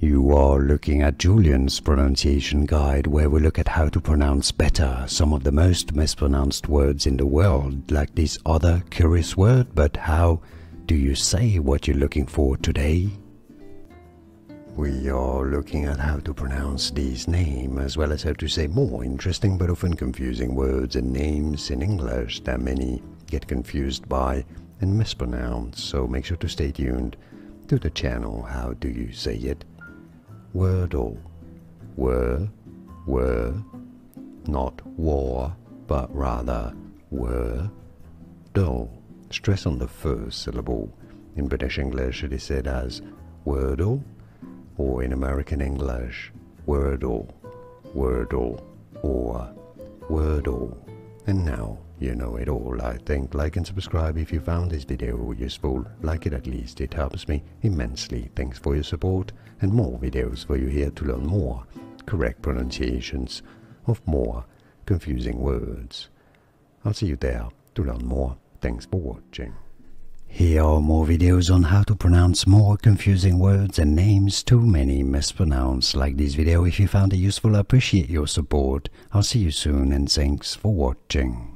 You are looking at Julian's pronunciation guide, where we look at how to pronounce better some of the most mispronounced words in the world, like this other curious word. But how do you say what you're looking for today? We are looking at how to pronounce these names, as well as how to say more interesting but often confusing words and names in English that many get confused by and mispronounce. So make sure to stay tuned to the channel. How do you say it? Wordle. Were, not war, but rather were, do. Stress on the first syllable. In British English it is said as Wordle, or in American English, Wordle, Wordle, or Wordle. And now you know it all. I think. Like and subscribe if you found this video useful. Like it at least, it helps me immensely. Thanks for your support, and more videos for you here to learn more correct pronunciations of more confusing words. I'll see you there to learn more. Thanks for watching. Here are more videos on how to pronounce more confusing words and names too many mispronounced. Like this video if you found it useful. I appreciate your support. I'll see you soon, and thanks for watching.